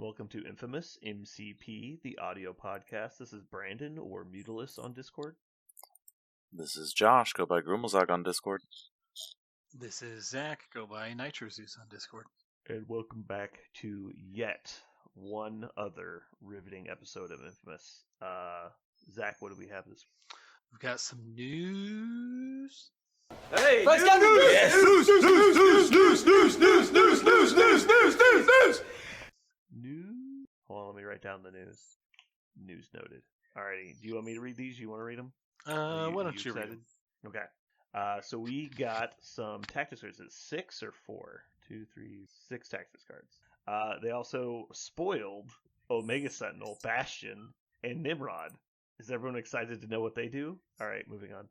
welcome to Infamous MCP, the audio podcast. This is Brandon or Mutilus on Discord. This is Josh, go by Grummelzog on Discord. This is Zach, go by Nitrozeus on Discord. And welcome back to yet one other riveting episode of Infamous. Zach, what do we have this week? We've got some news. Hey, Let's go news! Yes. News! News? Hold on, let me write down the news. News noted. Alrighty, do you want me to read these? You want to read them? Why don't you read excited? them? Okay. So we got some tactics cards. Is it 6 or 4? 2, 3, 6 tactics cards. They also spoiled Omega Sentinel, Bastion, and Nimrod. Is everyone excited to know what they do? Alright, moving on.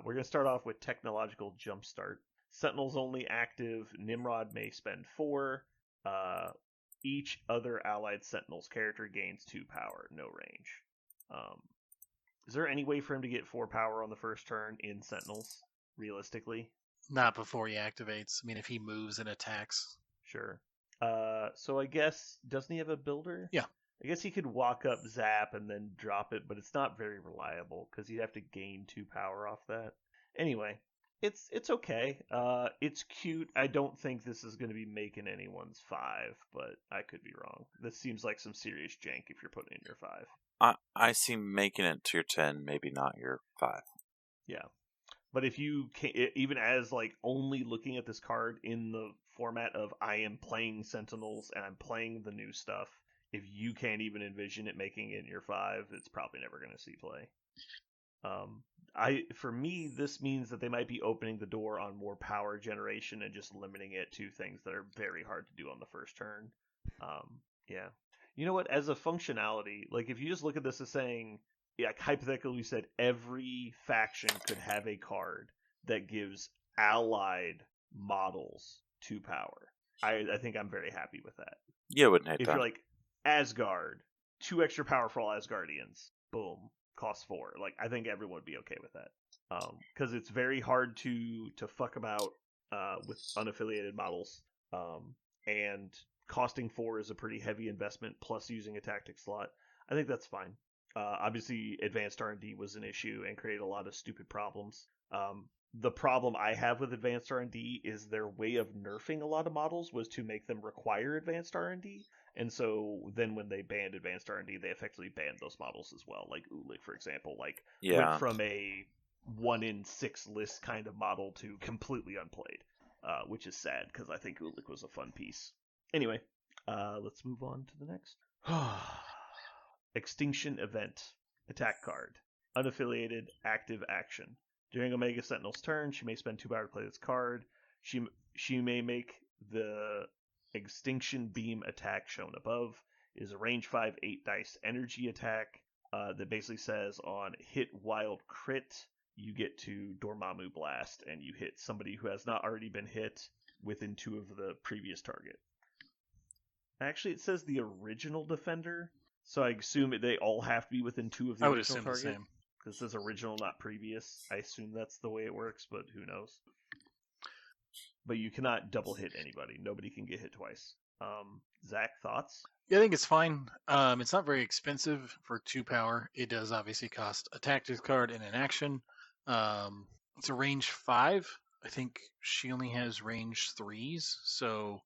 We're going to start off with Technological Jumpstart. Sentinel's only active. Nimrod may spend 4. Each other allied Sentinel's character gains 2 power, no range. Is there any way for him to get 4 power on the first turn in Sentinels, realistically? Not before he activates. I mean, if he moves and attacks. Sure. So I guess, doesn't he have a builder? Yeah. I guess he could walk up, zap, and then drop it, but it's not very reliable, because he'd have to gain 2 power off that. Anyway, it's okay. It's cute. I don't think this is going to be making anyone's 5, but I could be wrong. This seems like some serious jank if you're putting in your 5. I see making it to your 10, maybe not your 5. Yeah. But if you can, even as like only looking at this card in the format of I am playing Sentinels and I'm playing the new stuff, if you can't even envision it making it in your 5, it's probably never going to see play. For me, this means that they might be opening the door on more power generation and just limiting it to things that are very hard to do on the first turn. Yeah. You know what? As a functionality, like if you just look at this as saying, like hypothetically we said every faction could have a card that gives allied models 2 power. I think I'm very happy with that. Yeah, wouldn't hate If that. you're like Asgard, 2 extra power for all Asgardians, boom, costs 4. Like I think everyone would be okay with that. Because it's very hard to fuck about with unaffiliated models. And costing 4 is a pretty heavy investment, plus using a tactic slot. I think that's fine. Obviously, advanced R&D was an issue and created a lot of stupid problems. The problem I have with advanced R&D is their way of nerfing a lot of models was to make them require advanced R&D, and so then when they banned advanced R&D, they effectively banned those models as well. Like Ulik, for example, went from a 1 in 6 list kind of model to completely unplayed, which is sad because I think Ulik was a fun piece. Anyway, let's move on to the next. Extinction Event. Attack card. Unaffiliated active action. During Omega Sentinel's turn, she may spend 2 power to play this card. She may make the Extinction Beam attack shown above. It is a range 5 8 dice energy attack that basically says on hit wild crit, you get to Dormammu Blast, and you hit somebody who has not already been hit within 2 of the previous target. Actually, it says the original defender, so I assume they all have to be within 2 of the original target. The same. Because it says original, not previous. I assume that's the way it works, but who knows. But you cannot double hit anybody. Nobody can get hit twice. Zach, thoughts? Yeah, I think it's fine. It's not very expensive for 2 power. It does obviously cost a tactics card and an action. It's a range 5. I think she only has range 3s, so,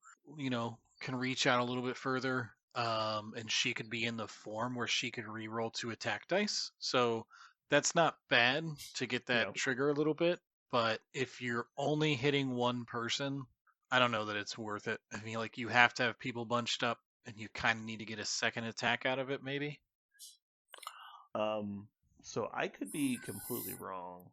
can reach out a little bit further. And she could be in the form where she could reroll 2 attack dice. So that's not bad to get that trigger a little bit. But if you're only hitting one person, I don't know that it's worth it. I mean, like, you have to have people bunched up, and you kind of need to get a second attack out of it, maybe. So I could be completely wrong,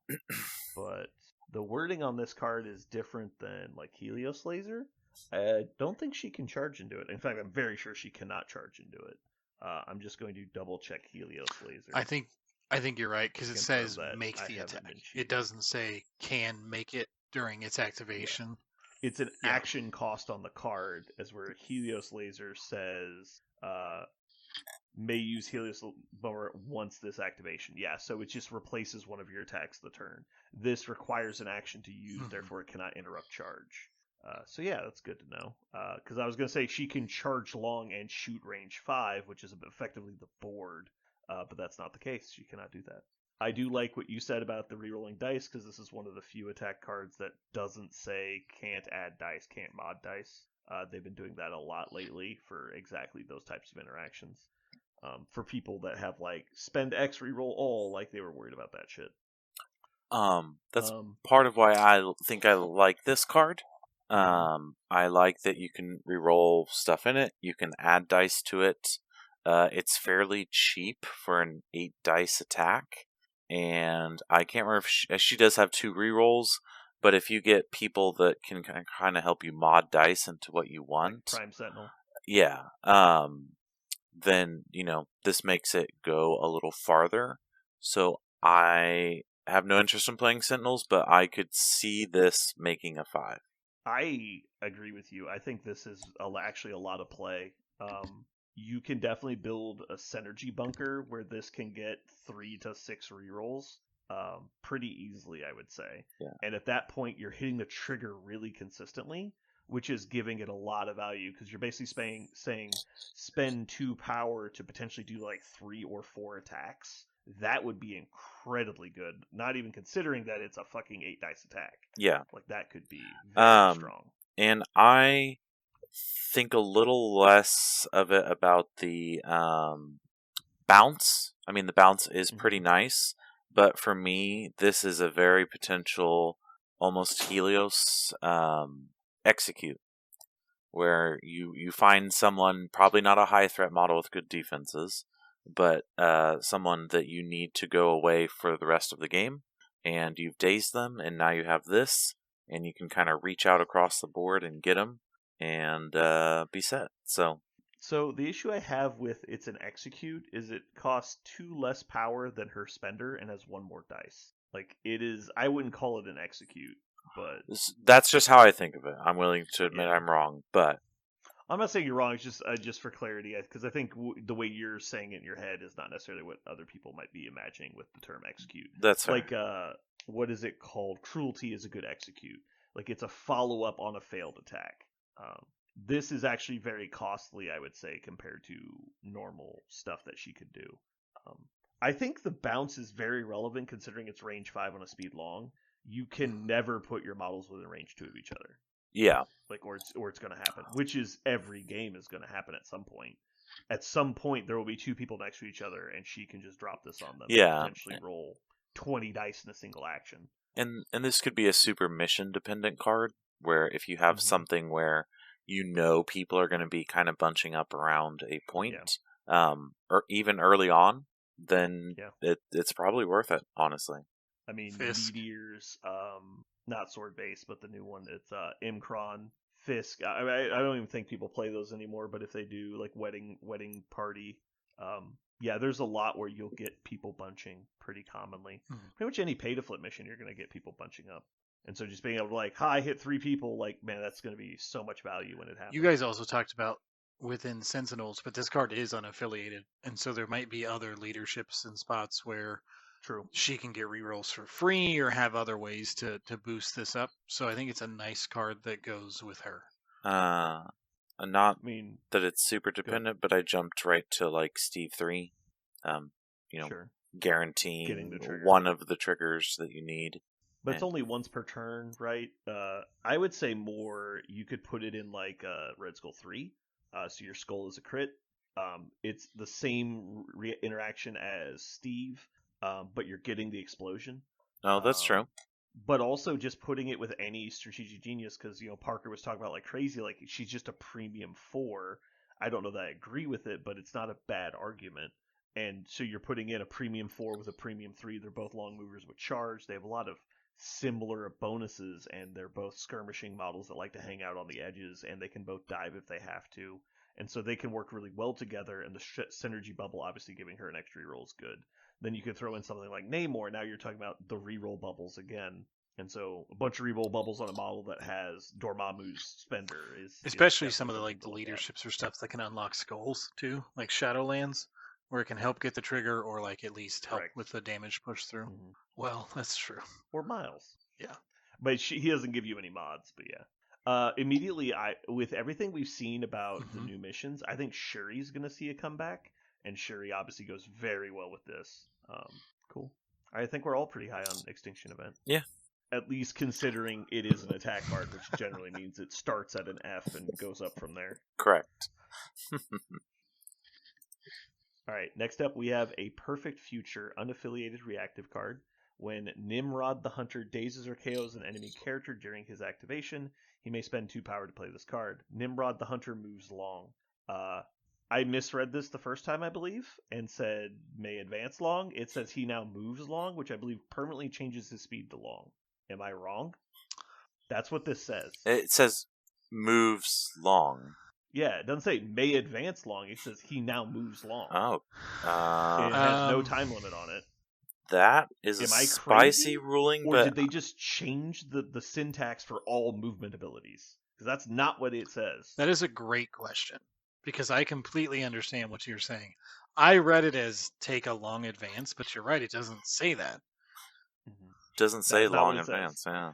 but the wording on this card is different than, like, Helios Laser. I don't think she can charge into it. In fact, I'm very sure she cannot charge into it. I'm just going to double check Helios Laser. I think you're right, because it says make the attack. It doesn't say can make it during its activation. Yeah. It's an action cost on the card, as where Helios Laser says may use Helios Bomber once this activation. Yeah, so it just replaces one of your attacks the turn. This requires an action to use, therefore it cannot interrupt charge. So yeah, that's good to know. Because I was gonna say she can charge long and shoot range 5, which is effectively the board. But that's not the case. She cannot do that. I do like what you said about the rerolling dice because this is one of the few attack cards that doesn't say can't add dice, can't mod dice. They've been doing that a lot lately for exactly those types of interactions. For people that have like spend X reroll all, like they were worried about that shit. That's part of why I think I like this card. I like that you can reroll stuff in it. You can add dice to it. It's fairly cheap for an 8 dice attack, and I can't remember if she does have 2 rerolls. But if you get people that can kind of help you mod dice into what you want, like Prime Sentinel, yeah, then this makes it go a little farther. So I have no interest in playing Sentinels, but I could see this making a 5. I agree with you. I think this is actually a lot of play. You can definitely build a synergy bunker where this can get 3 to 6 rerolls pretty easily, I would say. Yeah. And at that point, you're hitting the trigger really consistently, which is giving it a lot of value because you're basically saying spend 2 power to potentially do like 3 or 4 attacks. That would be incredibly good. Not even considering that it's a fucking 8 dice attack. Yeah. Like that could be very strong. And I think a little less of it about the bounce. I mean, the bounce is pretty nice, but for me, this is a very potential, almost Helios execute, where you find someone, probably not a high threat model with good defenses, but someone that you need to go away for the rest of the game, and you've dazed them, and now you have this, and you can kind of reach out across the board and get them, and be set. So the issue I have with it's an execute is it costs 2 less power than her spender and has 1 more dice. Like it is, I wouldn't call it an execute, but that's just how I think of it. I'm willing to admit I'm wrong, but I'm not saying you're wrong. It's just for clarity, because I think the way you're saying it in your head is not necessarily what other people might be imagining with the term execute. That's fair. Like what is it called? Cruelty is a good execute. Like it's a follow up on a failed attack. This is actually very costly, I would say, compared to normal stuff that she could do. I think the bounce is very relevant considering it's range 5 on a speed long. You can never put your models within range 2 of each other. Yeah. Like or it's going to happen, which is every game is going to happen at some point. At some point, there will be 2 people next to each other, and she can just drop this on them. Yeah. And potentially roll 20 dice in a single action. And this could be a super mission dependent card, where if you have something where people are going to be kind of bunching up around a point, or even early on, then it's probably worth it, honestly. I mean, Meteors, not Sword Base, but the new one, it's Imkron, Fisk. I don't even think people play those anymore, but if they do, like Wedding Party, there's a lot where you'll get people bunching pretty commonly. Pretty much any pay to flip mission, you're going to get people bunching up. And so just being able to like, hi, hit 3 people, like, man, that's going to be so much value when it happens. You guys also talked about within Sentinels, but this card is unaffiliated, and so there might be other leaderships and spots where she can get rerolls for free or have other ways to boost this up. So I think it's a nice card that goes with her. Not that it's super dependent, but I jumped right to like Steve 3. Guaranteeing one of the triggers that you need. But it's only once per turn, right? I would say more. You could put it in like Red Skull 3, so your skull is a crit. It's the same interaction as Steve, but you're getting the explosion. Oh, that's true. But also just putting it with any strategic genius, because Parker was talking about like crazy, like she's just a premium 4. I don't know that I agree with it, but it's not a bad argument. And so you're putting in a premium 4 with a premium 3. They're both long movers with charge. They have a lot of similar bonuses, and they're both skirmishing models that like to hang out on the edges, and they can both dive if they have to, and so they can work really well together. And the synergy bubble, obviously giving her an extra reroll, is good. Then you could throw in something like Namor. Now you're talking about the reroll bubbles again, and so a bunch of reroll bubbles on a model that has Dormammu's spender is especially some of the like the leaderships or stuff that can unlock skulls too, like Shadowlands, where it can help get the trigger or like at least help with the damage push through. Well, that's true. Or Miles. Yeah. But he doesn't give you any mods, but yeah. Immediately, with everything we've seen about the Mhm. new missions, I think Shuri's gonna see a comeback, and Shuri obviously goes very well with this. Cool. I think we're all pretty high on Extinction Event. Yeah. At least considering it is an attack card, which generally means it starts at an F and goes up from there. Correct. All right, next up we have a Perfect Future unaffiliated reactive card. When Nimrod the Hunter dazes or KOs an enemy character during his activation, he may spend 2 power to play this card. Nimrod the Hunter moves long. I misread this the first time, I believe, and said may advance long. It says he now moves long, which I believe permanently changes his speed to long. Am I wrong? That's what this says. It says moves long. Yeah, it doesn't say may advance long. It says he now moves long. Oh. It has no time limit on it. That is Am a I spicy crazy? ruling, Or but did they just change the syntax for all movement abilities? Because that's not what it says. That is a great question because I completely understand what you're saying. I read it as take a long advance, but you're right. It doesn't say that. doesn't say That's not long what it advance. says. Yeah.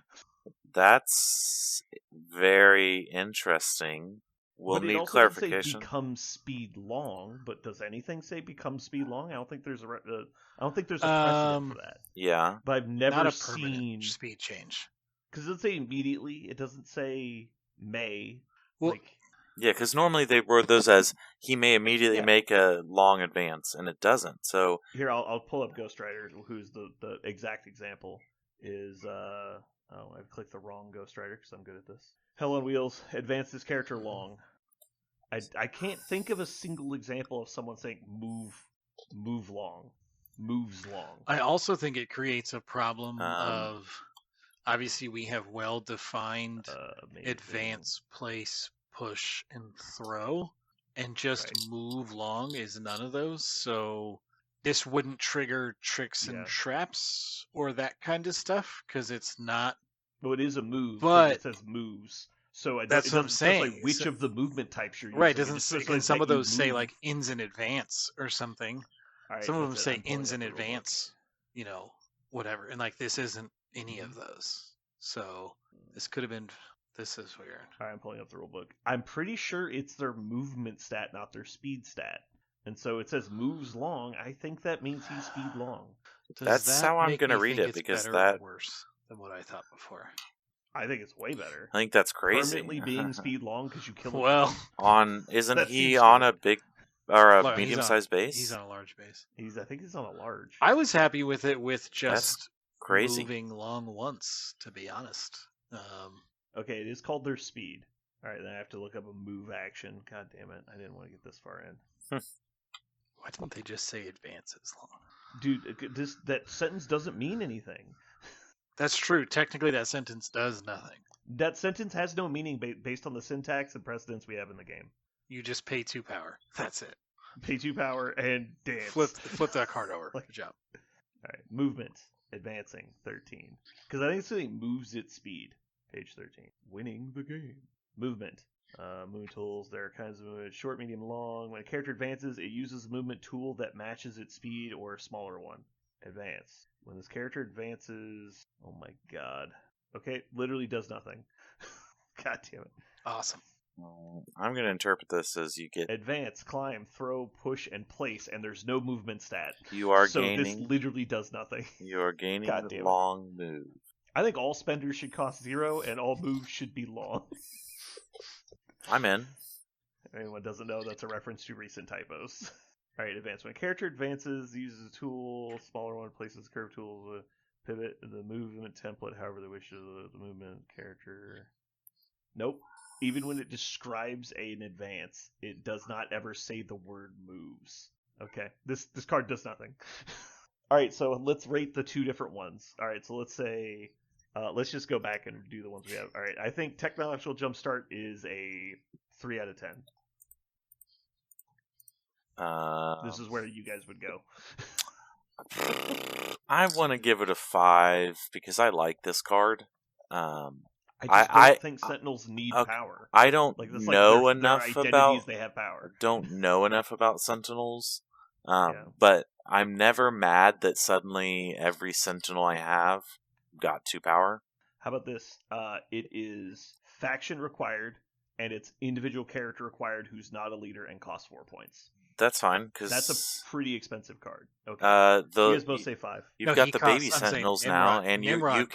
That's very interesting. We'll but it need also clarification. doesn't say become speed long. But does anything say become speed long? I don't think there's a precedent for that. Yeah. But I've never Not a seen permanent speed change. because it doesn't say immediately. It doesn't say may. Well, Yeah, because normally they word those as he may immediately Yeah. make a long advance, and it doesn't. So Here, I'll pull up Ghost Rider, who's the exact example is oh, I've clicked the wrong Ghost Rider because I'm good at this. Hell on Wheels, advance this character long. I can't think of a single example of someone saying move long, moves long. I also think it creates a problem Um, of obviously we have well-defined Amazing. advance, place, push, and throw, and just Right. move long is none of those. So this wouldn't trigger tricks and Yeah. traps or that kind of stuff because it's not. Well, it is a move, But it says moves. So it that's what I'm doesn't specify saying. which So- of the movement types you're using. right, It doesn't just say, specifies and some that of you those say move. like ins in advance or something. All right, Some of them that's it. say I'm pulling ins up in the rulebook. advance, whatever. And like this isn't any of those. So this could have been. This is weird. All right, I'm pulling up the rulebook. I'm pretty sure it's their movement stat, not their speed stat. And so it says moves long. I think that means he's speed long. Does That's that how I'm make gonna me read think it, it's because better that- or worse than what I thought before. I think it's way better. I think that's crazy. Permanently being speed long because you kill him. Well, Isn't That he seems on stupid. a big or a Look, he's medium-sized on- base? He's on a large base. I think he's on a large. I was happy with it with just Crazy. moving long once, to be honest. Okay, it is called their speed. All right, then I have to look up a move action. God damn it, I didn't want to get this far in. Why didn't they just say advances long? Dude, that sentence doesn't mean anything. That's true. Technically, that sentence does nothing. That sentence has no meaning based on the syntax and precedents we have in the game. You just pay 2 power. That's it. Pay 2 power and dance. Flip that card over. Good job. All right, movement, advancing, 13. Because I think it's saying moves its speed. Page 13. Winning the game. Movement. Movement tools. There are kinds of movement: short, medium, long. When a character advances, it uses a movement tool that matches its speed or a smaller one. Advance. When this character advances, oh my god. Okay, literally does nothing. God damn it. Awesome. I'm going to interpret this as you get. Advance, climb, throw, push, and place, and there's no movement stat. You are so gaining. this literally does nothing. You are gaining God damn it. long move. I think all spenders should cost 0, and all moves should be long. I'm in. If anyone doesn't know, that's a reference to recent typos. Alright, advance. When a character advances, uses a tool, smaller one, places curve tools, pivot the movement template however they wish to the movement character. Nope. Even when it describes an advance, it does not ever say the word moves. Okay, this card does nothing. Alright, so let's rate the 2 different ones. Alright, so let's say... let's just go back and do the ones we have. All right, I think Technological Jumpstart is a 3 out of 10. This is where you guys would go. I want to give it a 5 because I like this card. I just don't think Sentinels need okay. power. I don't Like, know their enough identities, about. They have power. Don't know enough about Sentinels. Yeah. But I'm never mad that suddenly every Sentinel I have got 2 power. How about this? It is faction required, and it's individual character required who's not a leader and costs 4 points. That's fine, because That's a pretty expensive card. Okay. You guys both say 5. You've got the baby sentinels now, and you are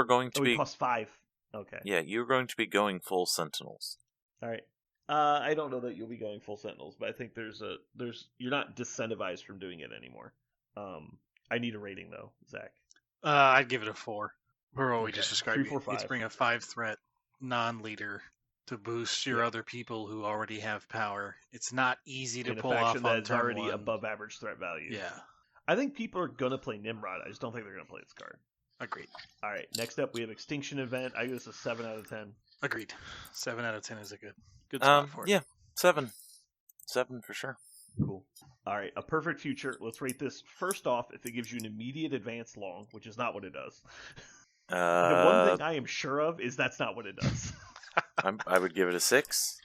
going to Oh, be it costs 5. Okay. Yeah, you're going to be going full sentinels. All right. I don't know that you'll be going full sentinels, but I think you're not disincentivized from doing it anymore. I need a rating though, Zach. I'd give it a 4. For what we Okay. just described. 3, 4, 5. It's bring a 5-threat non-leader to boost your other people who already have power. It's not easy to pull off on that's turn already 1. above average threat value. Yeah, I think people are gonna play Nimrod. I just don't think they're gonna play this card. agreed. All right. Next up, we have Extinction Event. I give this a 7 out of 10. Agreed. 7 out of 10 is a good spot for it. Yeah, 7. 7 for sure. Cool. All right, a perfect future. Let's rate this. First off, if it gives you an immediate advance long, which is not what it does. The one thing I am sure of is that's not what it does. I would give it a 6.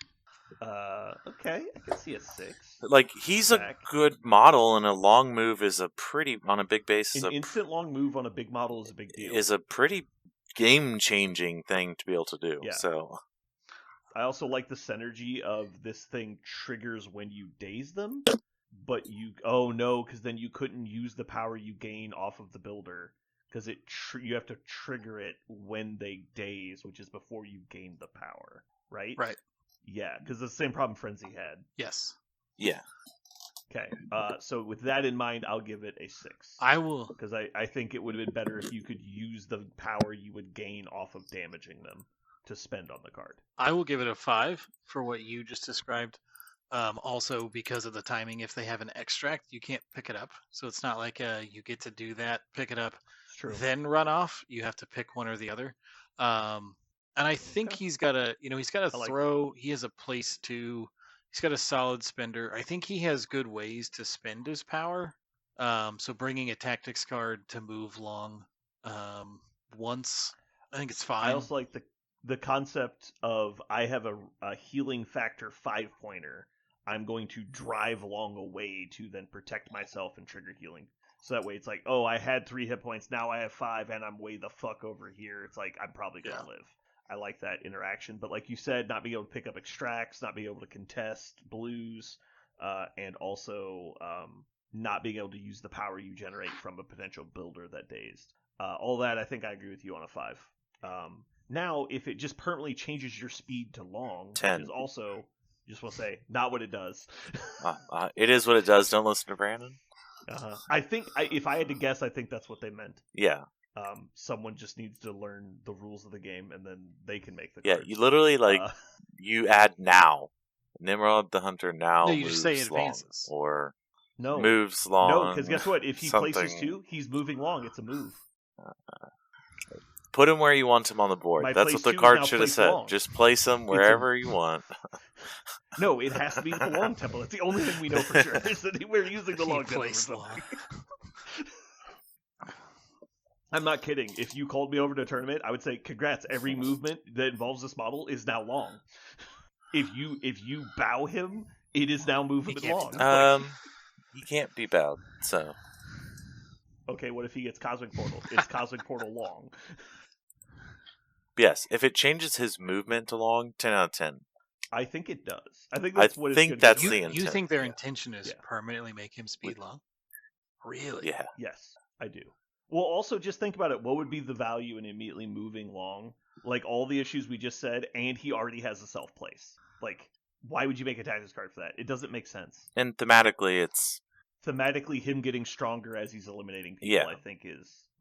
Okay, I can see a 6. Like, he's a good model, and a long move is a pretty, on a big base, An instant long move on a big model is a big deal. Is a pretty game-changing thing to be able to do. Yeah. So, I also like the synergy of this thing triggers when you daze them, but because then you couldn't use the power you gain off of the builder, because you have to trigger it when they daze, which is before you gain the power, right? Right. Yeah, because the same problem Frenzy had. Yes. yeah. Okay, so with that in mind, I'll give it a 6. I will. Because I think it would have been better if you could use the power you would gain off of damaging them to spend on the card. I will give it a 5 for what you just described. Also, because of the timing, if they have an extract, you can't pick it up. So it's not like you get to do that, pick it up, then run off. You have to pick one or the other. And I think he's got a throw. He has a place to. He's got a solid spender. I think he has good ways to spend his power. So bringing a tactics card to move long once, I think it's fine. I also like the concept of I have a healing factor 5-pointer. I'm going to drive long away to then protect myself and trigger healing. So that way it's like, oh, I had 3 hit points, now I have 5, and I'm way the fuck over here. It's like, I'm probably going to live. I like that interaction. But like you said, not being able to pick up extracts, not being able to contest blues, and also not being able to use the power you generate from a potential builder that dazed. All that, I think I agree with you on a 5. Now, if it just permanently changes your speed to long, 10. which is also, just want to say, not what it does. It is what it does. Don't listen to Brandon. I think, if I had to guess, I think that's what they meant. Yeah. Someone just needs to learn the rules of the game, and then they can make the Yeah, cards. you literally, you add now. Nimrod the Hunter now No, you moves just say advances. long, or No. moves long. No, because guess what? If he something. places 2, he's moving long. It's a move. Put him where you want him on the board. My That's place what the 2 is card now should have place said. long. Just place him wherever you want. No, it has to be with the long temple. That's the only thing we know for sure is that we're using the long temple. Place long. I'm not kidding. If you called me over to a tournament, I would say, congrats. Every movement that involves this model is now long. If you bow him, it is now movement long. He can't be bowed, so. Okay, what if he gets Cosmic Portal? It's Cosmic Portal long. Yes, if it changes his movement to long, 10 out of 10. I think it does. I think that's what it's think that's do. the intent. You think their intention is permanently make him speed long? Really? Yeah. Yes, I do. Well, also just think about it. What would be the value in immediately moving long? Like all the issues we just said, and he already has a self place. Like, why would you make a tactics card for that? It doesn't make sense. And thematically, him getting stronger as he's eliminating people, I think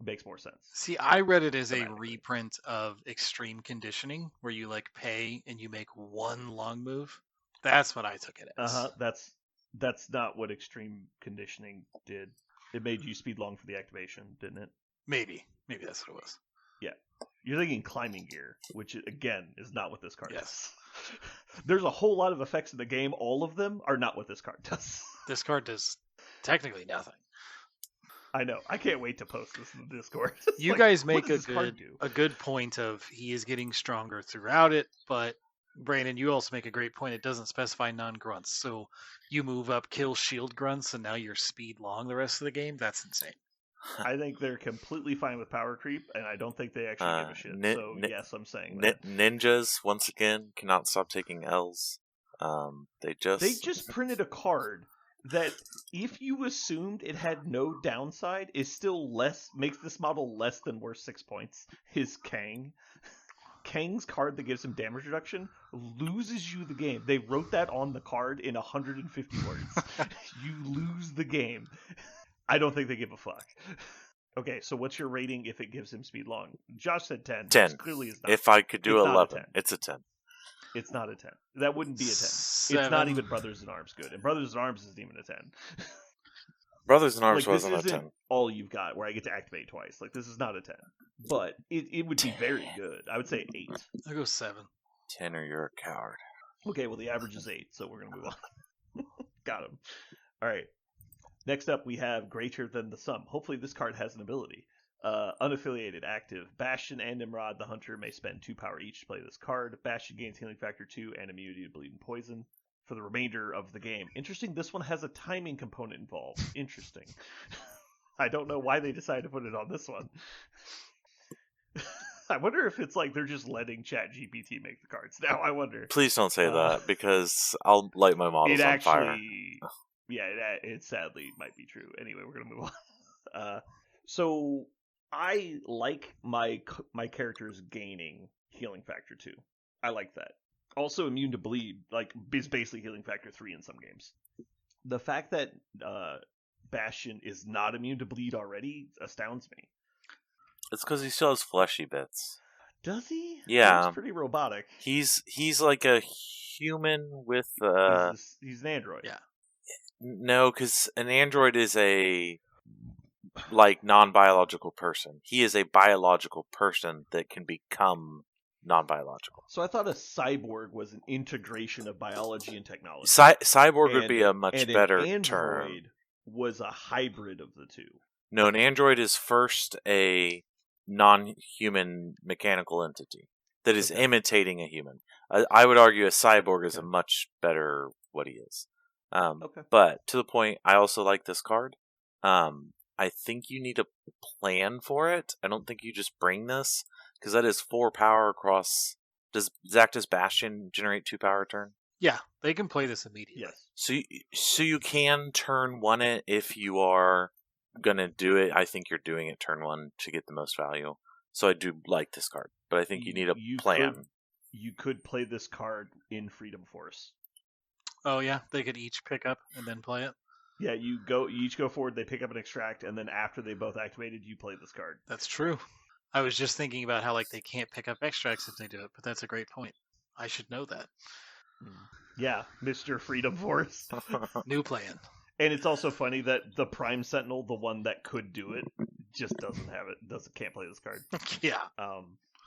makes more sense. See, I read it as a reprint of Extreme Conditioning, where you pay and you make one long move. That's what I took it as. That's not what Extreme Conditioning did. It made you speed long for the activation, didn't it? Maybe that's what it was. Yeah, you're thinking Climbing Gear, which again is not what this card does. There's a whole lot of effects in the game. All of them are not what this card does. This card does technically nothing. I know. I can't wait to post this in the Discord. You guys make a good point of he is getting stronger throughout it, but Brandon, you also make a great point. It doesn't specify non-grunts, so you move up, kill shield grunts, and now you're speed long the rest of the game. That's insane. I think they're completely fine with power creep, and I don't think they actually give a shit. So yes, I'm saying that. Ninjas once again cannot stop taking L's. They just printed a card that, if you assumed it had no downside, is still makes this model less than worth 6 points. Is Kang. Kang's card that gives him damage reduction loses you the game. They wrote that on the card in 150 words. You lose the game. I don't think they give a fuck. Okay, so what's your rating if it gives him speed long? Josh said 10. 10. Clearly is not. If I could do It's 11, it's a 10. It's not a 10. That wouldn't be a 10. 7. It's not even Brothers in Arms good. And Brothers in Arms isn't even a 10. Brothers in Arms like, wasn't a this 10. isn't all you've got where I get to activate twice. Like, this is not a 10. But it would be very good. I would say 8. I'll go 7. 10 or you're a coward. Okay, well, the average is 8, so we're going to move on. Got him. All right. Next up, we have Greater Than the Sum. Hopefully this card has an ability. Unaffiliated, active. Bastion and Nimrod, the Hunter, may spend 2 power each to play this card. Bastion gains healing factor 2 and immunity to bleed and poison for the remainder of the game. Interesting, this one has a timing component involved. Interesting. I don't know why they decided to put it on this one. I wonder if it's like they're just letting ChatGPT make the cards now. I wonder. Please don't say that, because I'll light my models on fire. Yeah, it sadly might be true. Anyway, we're gonna move on. So I like my characters gaining healing factor 2. I like that. Also, immune to bleed, like, is basically healing factor 3 in some games. The fact that Bastion is not immune to bleed already astounds me. It's because he still has fleshy bits. Does he? Yeah. He's pretty robotic. He's like a human with He's an android. Yeah. No, because an android is a like non-biological person. He is a biological person that can become non-biological. So I thought a cyborg was an integration of biology and technology. Cyborg would be a much better an android term. Was a hybrid of the two. No, an android is first a non-human mechanical entity that is imitating a human. I would argue a cyborg is a much better what he is. But to the point, I also like this card. I think you need a plan for it. I don't think you just bring this, because that is 4 power across. Does Bastion generate 2 power a turn? Yeah, they can play this immediately. Yes. So you can turn 1 it if you are gonna do it. I think you're doing it turn 1 to get the most value. So I do like this card, but I think you need a plan. You could play this card in Freedom Force. Oh yeah, they could each pick up and then play it. Yeah, you each go forward, they pick up an extract, and then after they both activated, you play this card. That's true. I was just thinking about how, like, they can't pick up extracts if they do it, but that's a great point. I should know that. Yeah, Mr. Freedom Force. New plan. And it's also funny that the Prime Sentinel, the one that could do it, just doesn't have it. Can't play this card. Yeah.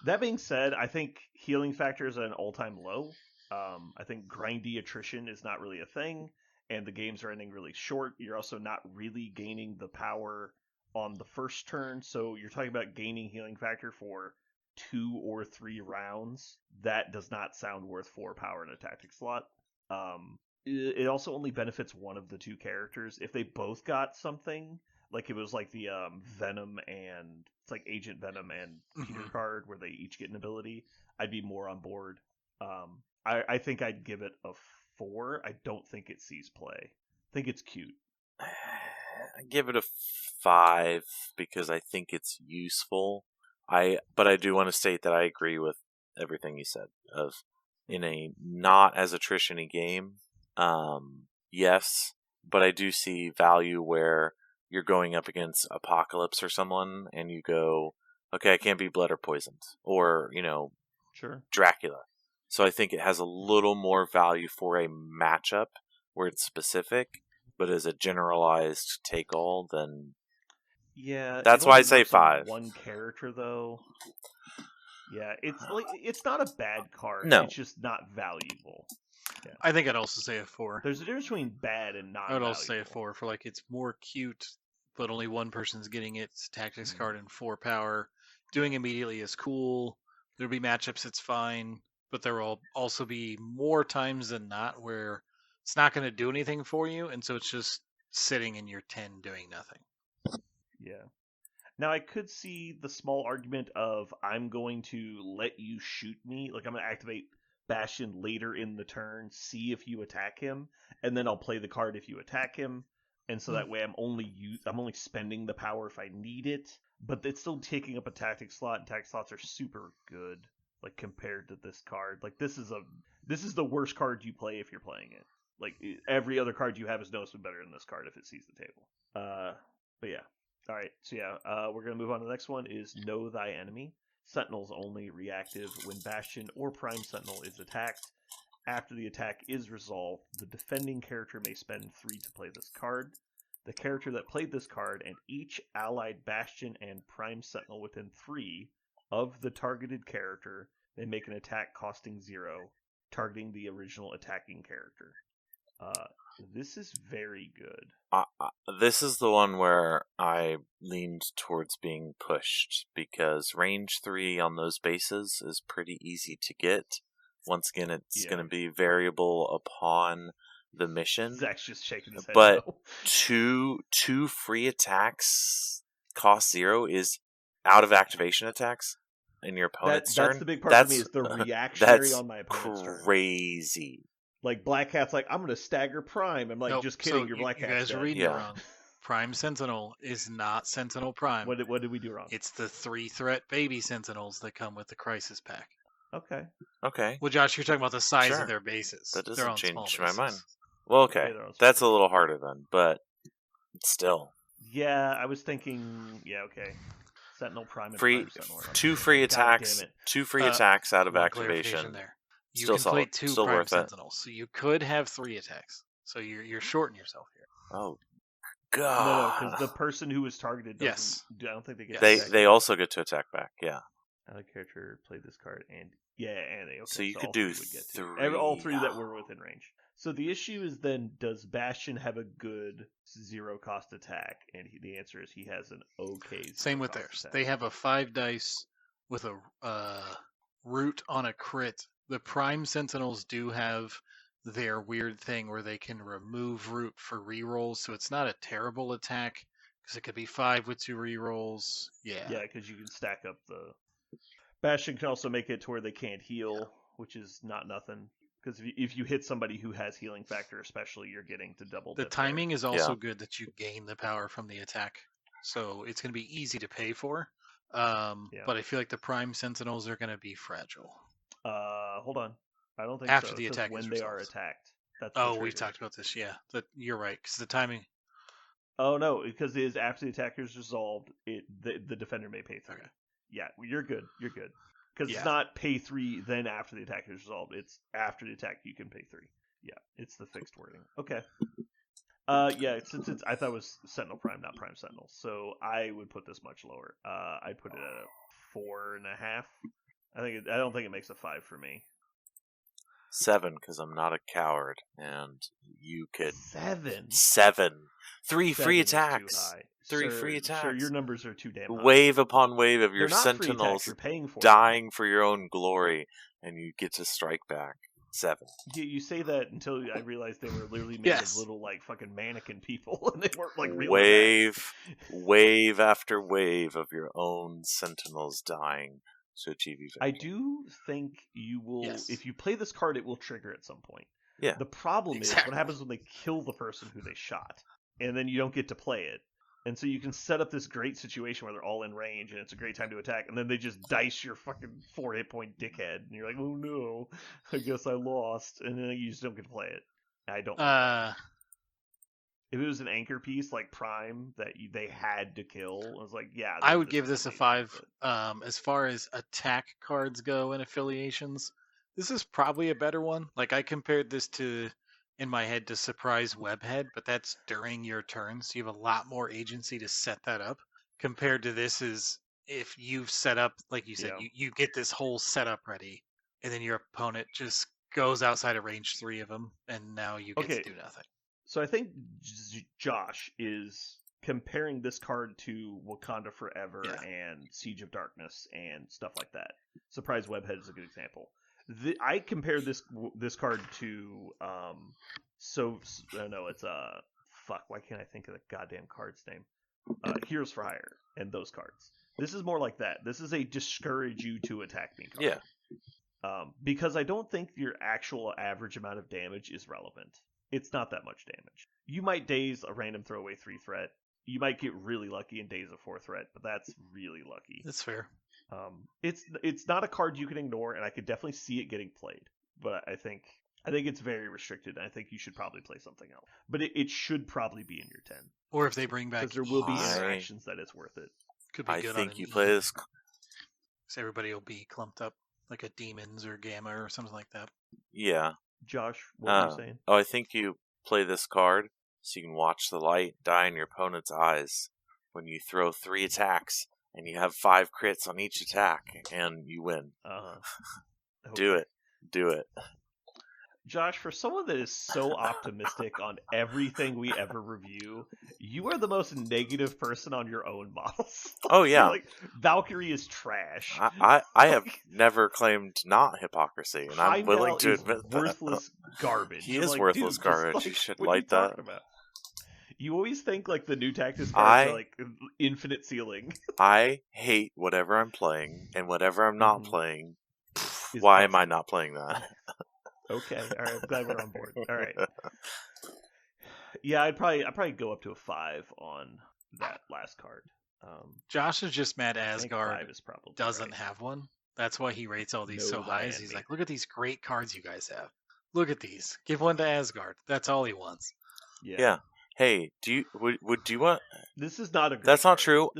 That being said, I think healing factor is at an all-time low. I think grindy attrition is not really a thing, and the games are ending really short. You're also not really gaining the power on the first turn, so you're talking about gaining healing factor for 2 or 3 rounds. That does not sound worth 4 power in a tactic slot. It also only benefits one of the 2 characters. If they both got something, like it was like the Venom and it's like Agent Venom and Peter card where they each get an ability, I'd be more on board. I think I'd give it a 4. I don't think it sees play. I think it's cute. I give it a 5 because I think it's useful. But I do want to state that I agree with everything you said. Of in a not as attrition-y game, yes, but I do see value where you're going up against Apocalypse or someone, and you go, okay, I can't be blood or poisoned, or Sure. Dracula. So I think it has a little more value for a matchup where it's specific, but as a generalized take-all, then yeah, that's why I say 5. One character though. Yeah, it's not a bad card. No. It's just not valuable. Yeah. I think I'd also say a 4. There's a difference between bad and not. I would also say a 4 for, like, it's more cute, but only one person's getting it. It's a tactics card and 4 power. Doing immediately is cool. There'll be matchups it's fine, but there will also be more times than not where it's not going to do anything for you, and so it's just sitting in your 10 doing nothing. Yeah. Now I could see the small argument of I'm going to let you shoot me, like I'm going to activate Bastion later in the turn, see if you attack him, and then I'll play the card if you attack him, and so that way I'm only spending the power if I need it, but it's still taking up a tactic slot, and tactic slots are super good, like compared to this card. Like this is the worst card you play if you're playing it. Like every other card you have is noticeably better than this card if it sees the table. But yeah. All right, so yeah, we're gonna move on to the next one. Is Know Thy Enemy. Sentinel's only reactive when Bastion or Prime Sentinel is attacked. After the attack is resolved, the defending character may spend 3 to play this card. The character that played this card and each allied Bastion and Prime Sentinel within 3 of the targeted character may make an attack costing 0, targeting the original attacking character. This is very good. This is the one where I leaned towards being pushed, because range 3 on those bases is pretty easy to get. Once again, it's going to be variable upon the mission. Zach's just shaking his head. But no. two free attacks cost 0 is out of activation attacks in your opponent's turn. That's the big part for me, is the reactionary on my opponent's turn. Crazy. Like Black Cat's like, I'm going to stagger Prime. I'm like, nope, just kidding, your Black Cat's You guys dead. are reading it wrong. Prime Sentinel is not Sentinel Prime. What did we do wrong? It's the 3-threat baby Sentinels that come with the Crisis Pack. Okay. Well, Josh, you're talking about the size of their bases. That doesn't change my bases. mind. Well, okay. That's a little harder then, but still. Yeah, I was thinking, okay. Sentinel Prime and Prime Sentinel. 2 free attacks. 2 free attacks out of activation. There. You can play 2 Prime Sentinels, so you could have 3 attacks. So you're shorting yourself here. Oh, God. No, because the person who was targeted doesn't... Yes. I don't think they get... They also get to attack back, yeah. Another character played this card, and... Yeah, and they... Okay, so you could do 3. All 3 that were within range. So the issue is then, does Bastion have a good 0-cost attack? And the answer is he has an okay 0-cost Same with theirs. Attack. They have a 5 dice with a root on a crit. The Prime Sentinels do have their weird thing where they can remove root for rerolls, so it's not a terrible attack, because it could be 5 with 2 rerolls. Yeah, because you can stack up the... Bastion can also make it to where they can't heal, which is not nothing. Because if you hit somebody who has healing factor, especially, you're getting to double. The timing is also good that you gain the power from the attack, so it's going to be easy to pay for. But I feel like the Prime Sentinels are going to be fragile. Hold on. I don't think after so. The attack when is they resolved. are attacked. That's we've talked about this. Yeah, you're right, because the timing. Oh no, because it is after the attack is resolved. The defender may pay 3. Okay. Yeah, you're good. You're good. Because it's not pay 3, then after the attack is resolved. It's after the attack you can pay 3. Yeah, it's the fixed wording. Okay. Since I thought it was Sentinel Prime, not Prime Sentinel, so I would put this much lower. I'd put it at a 4.5. I don't think it makes a 5 for me. 7, because I'm not a coward, and you could 7. 3 free attacks. 3 free attacks. Sure, your numbers are too damn high. Wave upon wave of your sentinels dying for your own glory, and you get to strike back. 7. You say that until I realized they were literally made of little fucking mannequin people, and they weren't real. Wave after wave of your own sentinels dying to achieve event. I do think you will. If you play this card, it will trigger at some point. Yeah. The problem is what happens when they kill the person who they shot, and then you don't get to play it. And so you can set up this great situation where they're all in range and it's a great time to attack, and then they just dice your fucking 4 hit point dickhead, and you're like, oh no, I guess I lost, and then you just don't get to play it. I don't. If it was an anchor piece like Prime that they had to kill, I was like, yeah. I would give this a 5. As far as attack cards go and affiliations, this is probably a better one. Like I compared this to. In my head to Surprise Webhead, but that's during your turn, so you have a lot more agency to set that up compared to this is if you've set up, like you said, you get this whole setup ready, and then your opponent just goes outside of range 3 of them, and now you get to do nothing. So I think Josh is comparing this card to Wakanda Forever and Siege of Darkness and stuff like that. Surprise Webhead is a good example. I compare this card to it's why can't I think of the goddamn card's name? Heroes for Hire and those cards. This is more like that. This is a discourage you to attack me card. Yeah. Because I don't think your actual average amount of damage is relevant. It's not that much damage. You might daze a random throwaway 3 threat. You might get really lucky and daze a 4 threat, but that's really lucky. That's fair. It's not a card you can ignore, and I could definitely see it getting played. But I think it's very restricted, and I think you should probably play something else. But it should probably be in your 10. Or if they bring back, because there will be interactions that it's worth it. Could be I good. think you play this. So everybody will be clumped up like a demons or gamma or something like that. Yeah. Josh, what were you saying? Oh, I think you play this card so you can watch the light die in your opponent's eyes when you throw 3 attacks and you have 5 crits on each attack and you win. Okay. Do it. Josh, for someone that is so optimistic on everything we ever review, you are the most negative person on your own models. Oh yeah, like Valkyrie is trash. I have never claimed not hypocrisy, and I'm willing to admit that. Worthless garbage. He is worthless garbage. You should like that. You always think like the new tactics cards are like infinite ceiling. I hate whatever I'm playing, and whatever I'm not playing. Why am I not playing that? Okay, all right. I'm glad we're on board. All right. Yeah, I'd probably go up to a 5 on that last card. Josh is just mad Asgard doesn't right. have one. That's why he rates all these so high. He's like, look at these great cards you guys have. Look at these. Give one to Asgard. That's all he wants. Yeah. Hey, do you want? This is not a. That's card. Not true.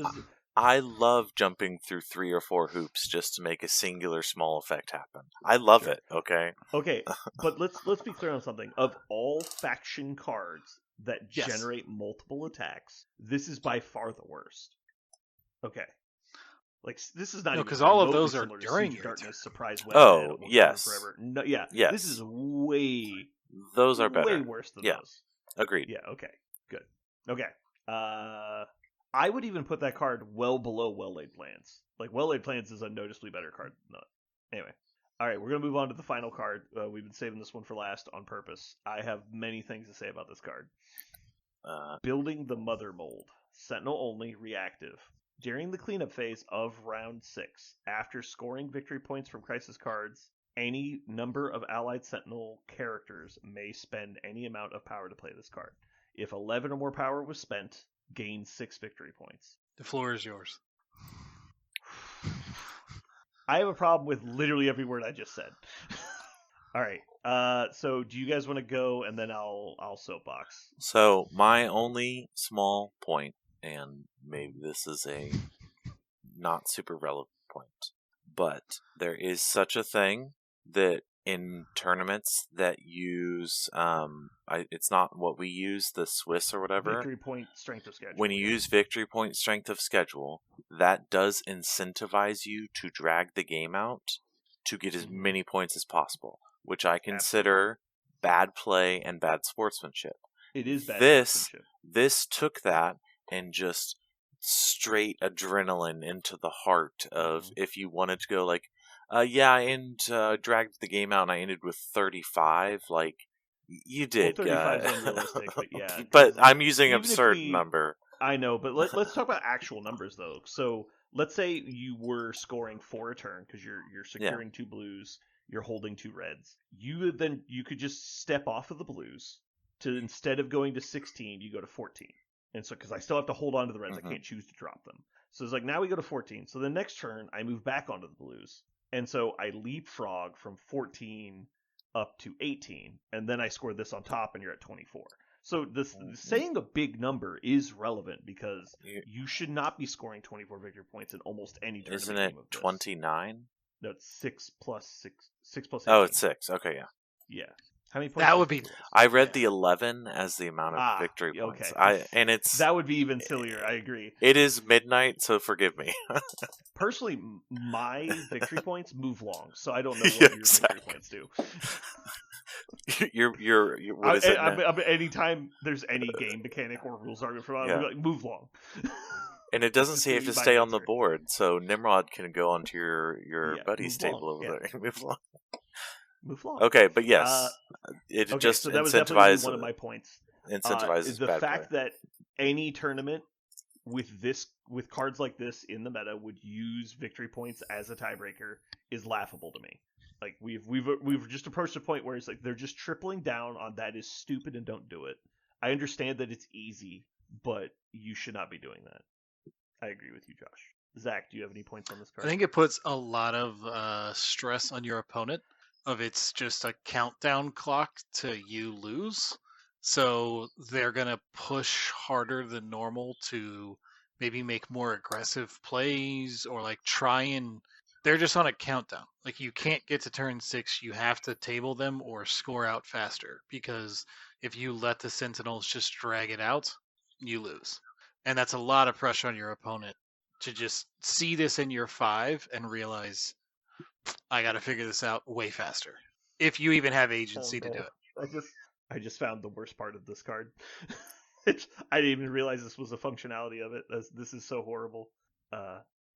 I love jumping through 3 or 4 hoops just to make a singular small effect happen. I love it. Okay. Okay, but let's be clear on something. Of all faction cards that generate multiple attacks, this is by far the worst. Okay. Like this is not because all of those are during your Darkness, Surprise Weapon. Oh, yes. Forever. No, yeah. Yes. This is way. Those are better. Way worse than those. Agreed. Yeah. Okay. Good. Okay. I would even put that card well below Well-Laid Plans. Like, Well-Laid Plans is a noticeably better card than that. Anyway. Alright, we're going to move on to the final card. We've been saving this one for last on purpose. I have many things to say about this card. Building the Mother Mold. Sentinel only, reactive. During the cleanup phase of round 6, after scoring victory points from Crisis cards, any number of allied Sentinel characters may spend any amount of power to play this card. If 11 or more power was spent, gain 6 victory points. The floor is yours. I have a problem with literally every word I just said. All right. So do you guys want to go, and then I'll soapbox. So my only small point, and maybe this is a not super relevant point, but there is such a thing that in tournaments that use, it's not what we use, the Swiss or whatever. Victory point strength of schedule. When you use victory point strength of schedule, that does incentivize you to drag the game out to get as many points as possible, which I consider bad play and bad sportsmanship. It is bad sportsmanship. This took that and just straight adrenaline into the heart of if you wanted to go like, I dragged the game out and I ended with 35. Like, you did. 35 is unrealistic, but yeah. But I'm using absurd number. I know, but let's talk about actual numbers though. So let's say you were scoring 4 a turn because you're securing 2 blues, you're holding 2 reds. You could just step off of the blues to, instead of going to 16, you go to 14. And so because I still have to hold on to the reds, I can't choose to drop them. So it's like now we go to 14. So the next turn I move back onto the blues. And so I leapfrog from 14 up to 18, and then I score this on top, and you're at 24. So saying a big number is relevant because you should not be scoring 24 victory points in almost any tournament. Isn't it 29? No, it's 6 plus 6. 6 plus 18. Oh, it's 6. Okay, yeah. Yeah. How many points? That would be. I read the 11 as the amount of victory points. Okay. That would be even sillier. I agree. It is midnight, so forgive me. Personally, my victory points move long, so I don't know what your victory points do. You're what is it? Anytime there's any game mechanic or rules argument for I'll be like, move long. And it doesn't say you have to stay on the board, so Nimrod can go onto your buddy's table over there. Move long. Move long. Okay, but yes, it just so that was definitely incentivizes one of my points. Incentivizes the bad fact play. that any tournament with cards like this in the meta would use victory points as a tiebreaker is laughable to me. Like we've just approached a point where it's like they're just tripling down on that is stupid and don't do it. I understand that it's easy, but you should not be doing that. I agree with you, Josh. Zach, do you have any points on this card? I think it puts a lot of stress on your opponent. Of it's just a countdown clock to you lose. So they're going to push harder than normal to maybe make more aggressive plays or like try and they're just on a countdown. Like you can't get to turn 6, you have to table them or score out faster because if you let the Sentinels just drag it out, you lose. And that's a lot of pressure on your opponent to just see this in your 5 and realize I got to figure this out way faster. If you even have agency to do it. I just found the worst part of this card. I didn't even realize this was a functionality of it. This is so horrible.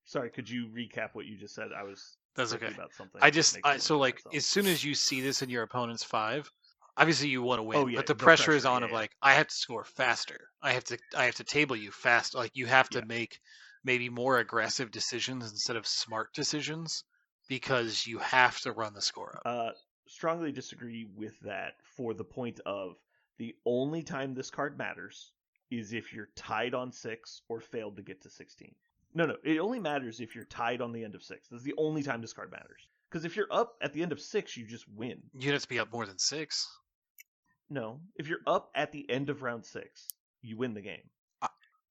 Sorry, could you recap what you just said? I was That's okay. About something. So like as soon as you see this in your opponent's 5, obviously you want to win, but the pressure is on of like I have to score faster. I have to table you fast. Like you have to make maybe more aggressive decisions instead of smart decisions because you have to run the score up. Strongly disagree with that for the point of the only time this card matters is if you're tied on 6 or failed to get to 16. No, it only matters if you're tied on the end of 6. This is the only time this card matters. Because if you're up at the end of 6, you just win. You'd have to be up more than 6. No, if you're up at the end of round 6, you win the game.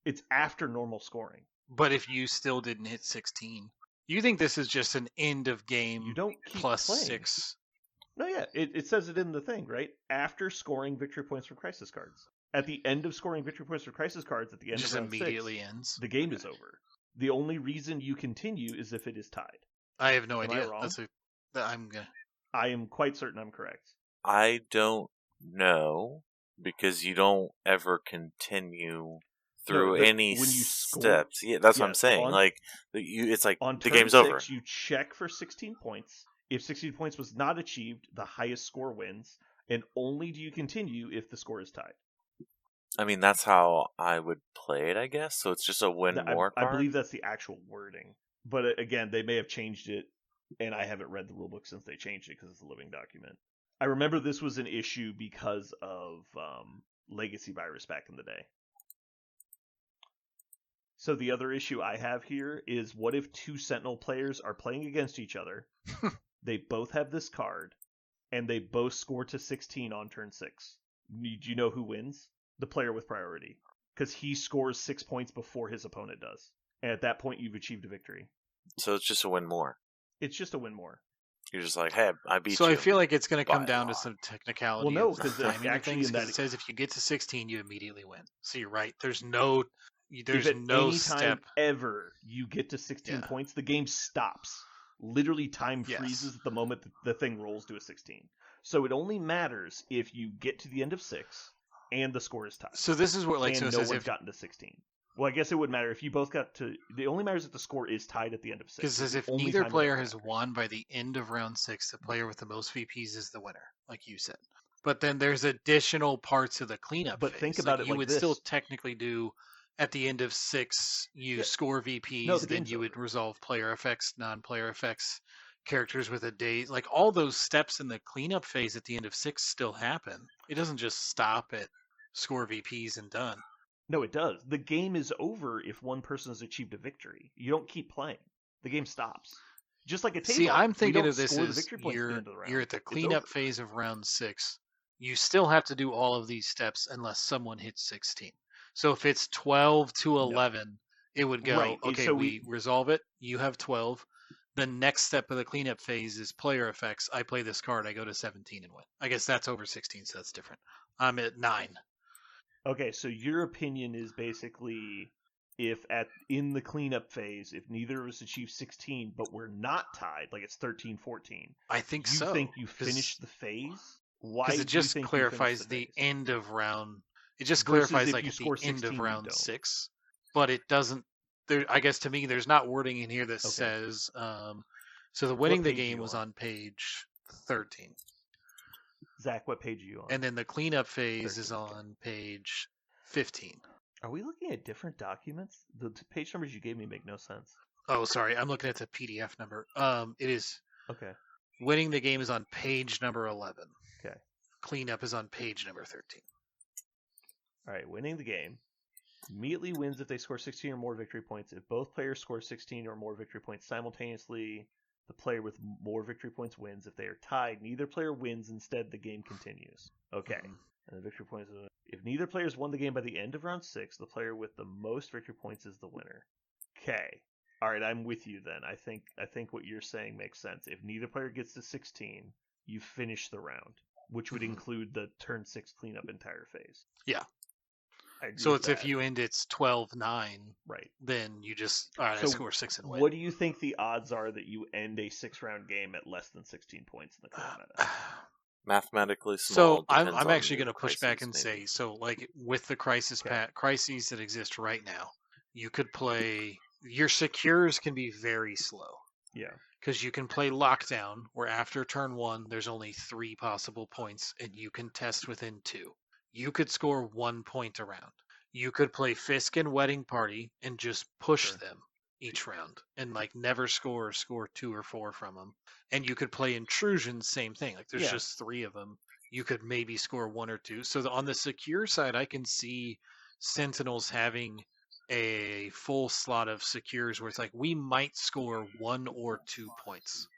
It's after normal scoring. But if you still didn't hit 16, you think this is just an end of game you don't keep plus playing. 6? No, yeah, it says it in the thing, right? After scoring victory points from crisis cards. At the end of scoring victory points from crisis cards, at the end of round 6, immediately ends. The game is over. The only reason you continue is if it is tied. I have no idea. I wrong? I am quite certain I'm correct. I don't know because you don't ever continue through any steps. Yeah, that's what I'm saying. It's like on the game's 6, over. You check for 16 points. If 16 points was not achieved, the highest score wins, and only do you continue if the score is tied. I mean, that's how I would play it, I guess. So it's just a win-more card? I believe that's the actual wording. But again, they may have changed it, and I haven't read the rulebook since they changed it because it's a living document. I remember this was an issue because of Legacy Virus back in the day. So the other issue I have here is what if 2 Sentinel players are playing against each other, they both have this card, and they both score to 16 on turn 6. Do you know who wins? The player with priority. Because he scores 6 points before his opponent does. And at that point, you've achieved a victory. So it's just a win more. It's just a win more. You're just like, hey, I beat you. So I feel like it's going to come down to some technicality. Well, no, because actually it says if you get to 16, you immediately win. So you're right. There's no step ever you get to 16 points, the game stops. Literally, time freezes at the moment the thing rolls to a 16. So it only matters if you get to the end of 6 and the score is tied. So this is what no one's gotten to 16. Well, I guess it would matter if you both got to. It only matters if the score is tied at the end of 6. Because it says if neither player has won by the end of round 6, the player with the most VPs is the winner, like you said. But then there's additional parts of the cleanup. But phase. Think about it. You like would this. Still technically do. At the end of 6, you score VPs, then you would resolve player effects, non-player effects, characters with a date. Like all those steps in the cleanup phase at the end of 6 still happen. It doesn't just stop at score VPs and done. No, it does. The game is over if one person has achieved a victory. You don't keep playing. The game stops. Just like a table. See, I'm thinking of this as you're at the cleanup phase of round 6. You still have to do all of these steps unless someone hits 16. So if it's 12 to 11, it would go, right. Okay, so we resolve it. You have 12. The next step of the cleanup phase is player effects. I play this card. I go to 17 and win. I guess that's over 16, so that's different. I'm at 9. Okay, so your opinion is basically if in the cleanup phase, if neither of us achieve 16, but we're not tied, like it's 13-14. I think you so. You think you finished the phase? Why? Because it just clarifies the end of round. It just clarifies like at the end of round 6, but it doesn't. I guess to me, there's not wording in here that says. So the winning the game was on page 13. Zach, what page are you on? And then the cleanup phase is on page 15. Are we looking at different documents? The page numbers you gave me make no sense. Oh, sorry, I'm looking at the PDF number. It is Okay. winning the game is on page number 11. Okay. Cleanup is on page number 13. All right. Winning the game. Immediately wins if they score 16 or more victory points. If both players score 16 or more victory points simultaneously, the player with more victory points wins. If they are tied, neither player wins. Instead, the game continues. Okay. And the victory points. If neither player's won the game by the end of round 6, the player with the most victory points is the winner. Okay. All right, I'm with you then. I think what you're saying makes sense. If neither player gets to 16, you finish the round, which would include the turn 6 cleanup entire phase. Yeah. So it's if you end it's 12-9, right? Then you just all right. So I score 6 and win. What do you think the odds are that you end a 6-round game at less than 16 points in the current meta? Mathematically small. So I'm actually going to push back and maybe. say, so like with the crises crises that exist right now, you could play your secures can be very slow. Yeah. Because you can play lockdown, where after turn 1 there's only 3 possible points, and you can test within 2. You could score 1 point a round. You could play Fisk and Wedding Party and just push them each round, and like never score 2 or 4 from them. And you could play Intrusion, same thing. Like there's just 3 of them. You could maybe score 1 or 2. So on the secure side, I can see Sentinels having a full slot of secures where it's like we might score 1 or 2 points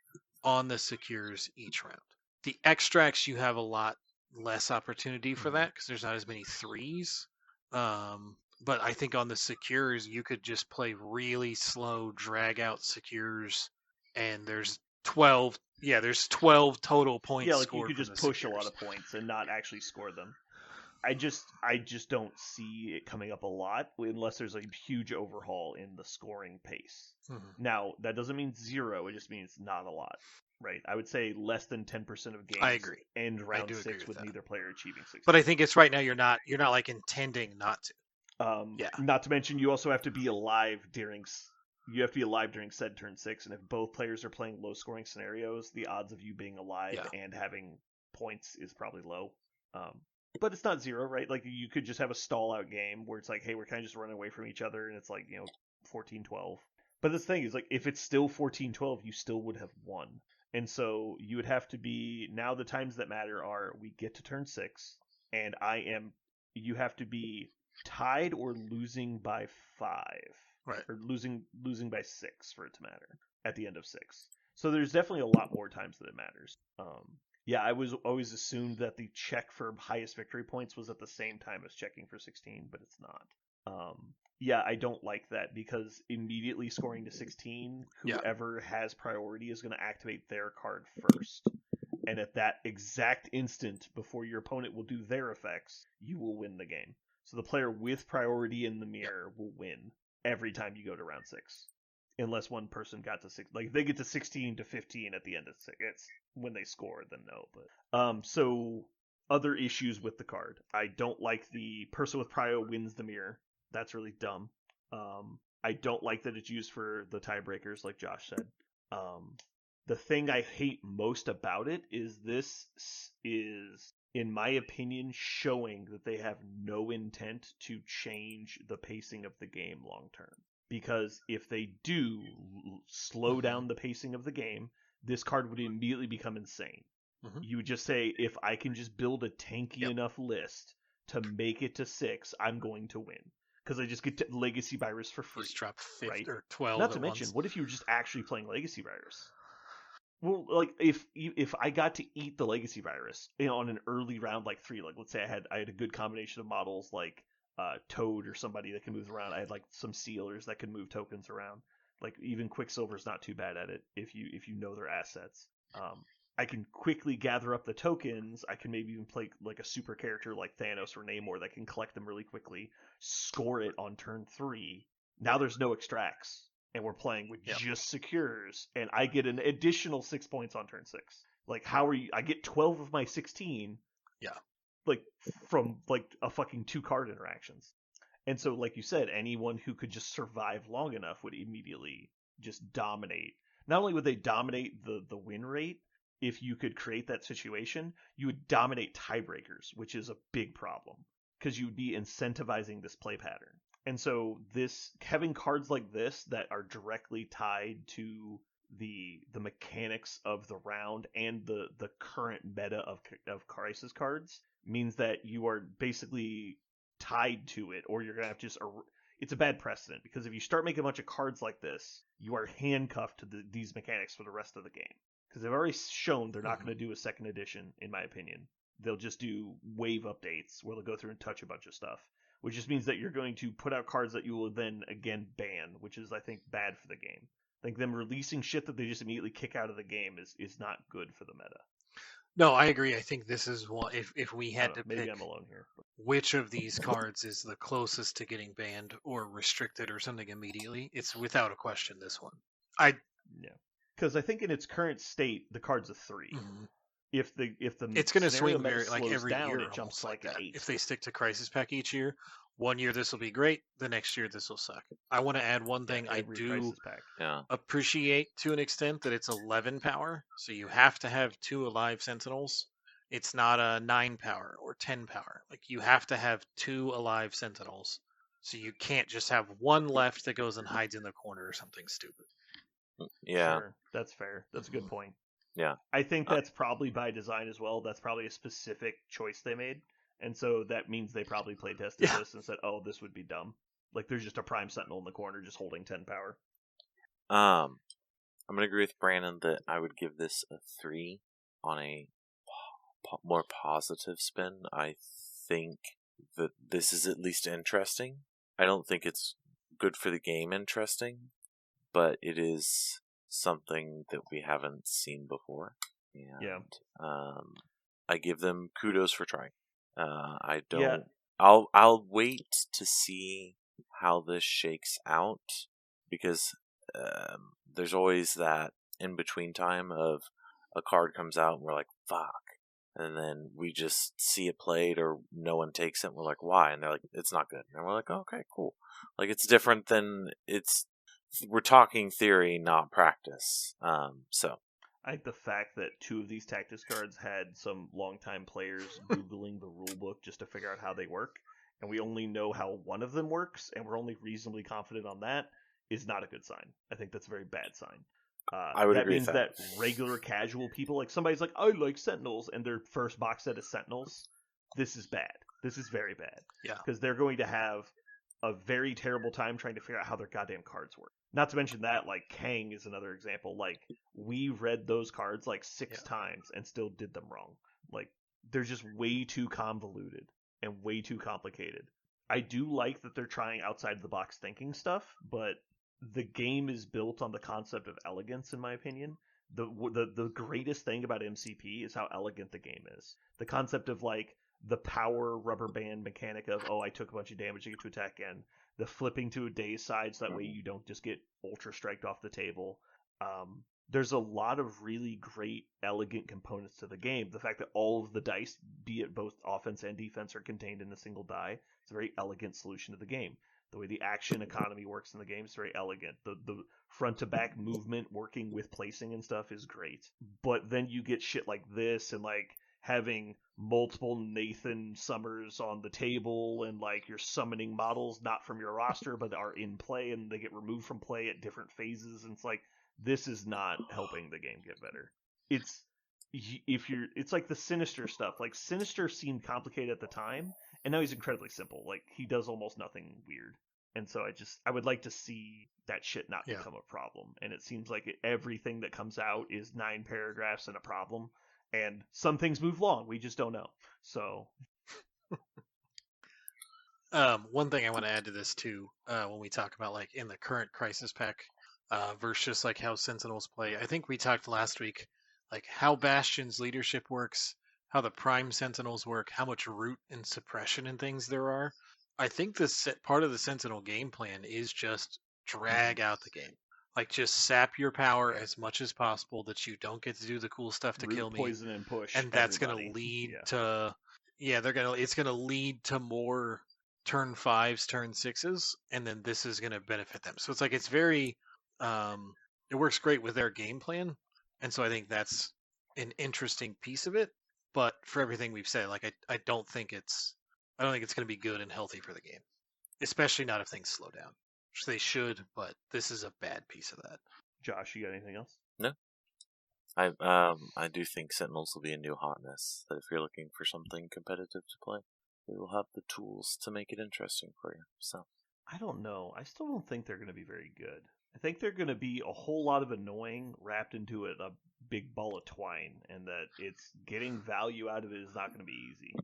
on the secures each round. The extracts, you have a lot less opportunity for that because there's not as many 3s. But I think on the secures, you could just play really slow, drag out secures, and there's 12. Yeah, there's 12 total points. Yeah, like you could just push a lot of points and not actually score them. I just don't see it coming up a lot unless there's a huge overhaul in the scoring pace. Now, that doesn't mean 0, it just means not a lot, right? I would say less than 10% of games I agree. end round 6 with neither player achieving 16. But I think it's right now you're not like intending not to. Not to mention you also have to be alive during said turn 6, and if both players are playing low scoring scenarios, the odds of you being alive and having points is probably low. But it's not 0, right? Like you could just have a stall out game where it's like, hey, we're kind of just running away from each other, and it's like 14-12. But the thing is, like, if it's still 14-12, you still would have won. And so you would have to be, now the times that matter are we get to turn 6, and you have to be tied or losing by 5. Right. Or losing by 6 for it to matter at the end of 6. So there's definitely a lot more times that it matters. Yeah, I was always assumed that the check for highest victory points was at the same time as checking for 16, but it's not. Yeah, I don't like that because immediately scoring to 16, whoever has priority is going to activate their card first. And at that exact instant before your opponent will do their effects, you will win the game. So the player with priority in the mirror will win every time you go to round 6. Unless one person got to 6, like if they get to 16 to 15 at the end of 6, it's when they score, then no. But so other issues with the card. I don't like the person with prio wins the mirror. That's really dumb. I don't like that it's used for the tiebreakers, like Josh said. The thing I hate most about it is this is, in my opinion, showing that they have no intent to change the pacing of the game long term. Because if they do slow down the pacing of the game, this card would immediately become insane. You would just say, if I can just build a tanky enough list to make it to 6, I'm going to win. Because I just get Legacy Virus for free. Just drop 50 right? or 12 Not to mention, what if you were just actually playing Legacy Virus? Well, like if I got to eat the Legacy Virus, on an early round like 3, like let's say I had a good combination of models like Toad or somebody that can move around. I had like some sealers that can move tokens around. Like even Quicksilver's not too bad at it if you know their assets. I can quickly gather up the tokens. I can maybe even play like a super character like Thanos or Namor that can collect them really quickly, score it on turn 3. Now there's no extracts, and we're playing with just secures, and I get an additional 6 points on turn 6. Like how are you? I get 12 of my 16. Yeah. Like from like a fucking 2 card interactions. And so like you said, anyone who could just survive long enough would immediately just dominate. Not only would they dominate the win rate, if you could create that situation, you would dominate tiebreakers, which is a big problem. because you'd be incentivizing this play pattern. And so this having cards like this that are directly tied to the mechanics of the round and the current meta of crisis cards means that you are basically tied to it, or you're gonna have to just. It's a bad precedent because if you start making a bunch of cards like this, you are handcuffed to these mechanics for the rest of the game. Because they've already shown they're not going to do a second edition, in my opinion. They'll just do wave updates where they'll go through and touch a bunch of stuff, which just means that you're going to put out cards that you will then again ban, which is, I think, bad for the game. I think them releasing shit that they just immediately kick out of the game is not good for the meta. No, I agree. I think this is one. If we had to maybe pick I'm alone here. which of these cards is the closest to getting banned or restricted or something immediately, it's without a question this one. Because I think in its current state, the card's a 3. Mm-hmm. If the it's going to scenario swing meta very like slows every down, year, it jumps like like that. an 8. If they stick to Crisis Pack each year, one year this will be great, the next year this will suck. I want to add one thing. I do appreciate to an extent that it's 11 power, so you have to have 2 alive Sentinels. It's not a 9 power or 10 power. Like, you have to have 2 alive Sentinels, so you can't just have one left that goes and hides in the corner or something stupid. Yeah, sure. That's fair. That's a good point. Yeah, I think that's probably by design as well. That's probably a specific choice they made, and so that means they probably play tested this and said, "Oh, this would be dumb." Like, there's just a Prime Sentinel in the corner just holding 10 power. I'm gonna agree with Brandon that I would give this a 3 on a more positive spin. I think that this is at least interesting. I don't think it's good for the game interesting, but it is something that we haven't seen before. And, I give them kudos for trying. I don't. Yeah. I'll wait to see how this shakes out, because there's always that in between time of a card comes out and we're like, fuck. And then we just see it played or no one takes it and we're like, why? And they're like, it's not good. And we're like, oh, okay, cool. Like, it's different than we're talking theory, not practice. So I think the fact that 2 of these tactics cards had some longtime players Googling the rulebook just to figure out how they work, and we only know how one of them works, and we're only reasonably confident on that, is not a good sign. I think that's a very bad sign. I would agree with that. That means that regular casual people, like somebody's like, I like Sentinels, and their first box set is Sentinels. This is bad. This is very bad. Yeah. Because they're going to have a very terrible time trying to figure out how their goddamn cards work. Not to mention that, like, Kang is another example. Like, we read those cards like 6 times and still did them wrong. Like, they're just way too convoluted and way too complicated. I do like that they're trying outside the box thinking stuff, but the game is built on the concept of elegance, in my opinion. The greatest thing about MCP is how elegant the game is. The concept of, like, the power rubber band mechanic of, oh, I took a bunch of damage to get to attack again. The flipping to a day's side so that way you don't just get ultra striked off the table. There's a lot of really great, elegant components to the game. The fact that all of the dice, be it both offense and defense, are contained in a single die, it's a very elegant solution to the game. The way the action economy works in the game is very elegant. The front to back movement working with placing and stuff is great. But then you get shit like this and, like, having multiple Nathan Summers on the table, and, like, you're summoning models not from your roster but are in play and they get removed from play at different phases, and it's like, this is not helping the game get better. It's like the Sinister stuff. Like, Sinister seemed complicated at the time, and now he's incredibly simple. Like, he does almost nothing weird. And so I would like to see that shit not become a problem. And it seems like everything that comes out is 9 paragraphs and a problem. And some things move long. We just don't know. So, one thing I want to add to this too, when we talk about, like, in the current Crisis Pack, versus just like how Sentinels play. I think we talked last week, like, how Bastion's leadership works, how the Prime Sentinels work, how much root and suppression and things there are. I think part of the Sentinel game plan is just drag out the game. Like, just sap your power as much as possible that you don't get to do the cool stuff to kill me. Poison and push. And that's going to lead to it's going to lead to more turn 5s, turn 6s, and then this is going to benefit them. So it's like, it's very it works great with their game plan, and so I think that's an interesting piece of it. But for everything we've said, like, I don't think it's I don't think it's going to be good and healthy for the game, especially not if things slow down. Which they should, but this is a bad piece of that. Josh, you got anything else? No. I do think Sentinels will be a new hotness. That if you're looking for something competitive to play, they will have the tools to make it interesting for you. So I don't know. I still don't think they're going to be very good. I think they're going to be a whole lot of annoying wrapped into it, a big ball of twine, and that it's getting value out of it is not going to be easy.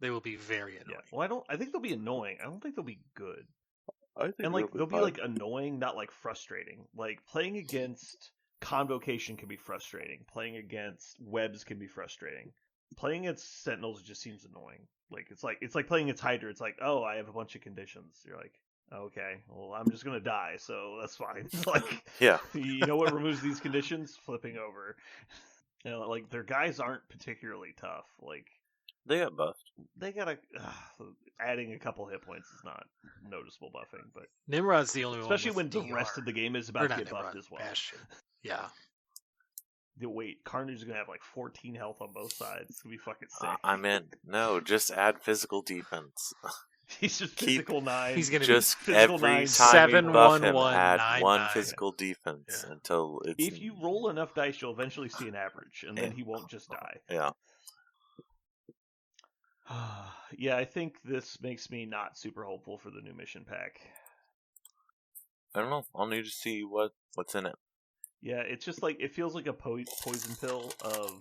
They will be very annoying. Yeah. Well, I think they'll be annoying. I don't think they'll be good. I think And they'll be like annoying, not like frustrating. Like playing against Convocation can be frustrating. Playing against Webs can be frustrating. Playing against Sentinels just seems annoying. Like it's like playing against Hydra. It's like, oh, I have a bunch of conditions. You're like, okay, well, I'm just gonna die, so that's fine. It's like, yeah, you know what removes these conditions? Flipping over. You know, like their guys aren't particularly tough. Like they got buffed. they gotta adding a couple hit points is not noticeable buffing, but Nimrod's the only one. Especially when the rest of the game is about to get buffed as well. Bastion. Yeah. Wait, Carnage is gonna have like 14 health on both sides. It's gonna be fucking sick. I'm in. No, just add physical defense. He's just physical 9. He's gonna just be every 9, time you buff him, 7-1-1, add 1 9-9. physical defense until it's. If you roll enough dice, you'll eventually see an average, and then he won't just die. Yeah. Yeah, I think this makes me not super hopeful for the new mission pack. I don't know. I'll need to see what's in it. Yeah, it's just like, it feels like a poison pill of,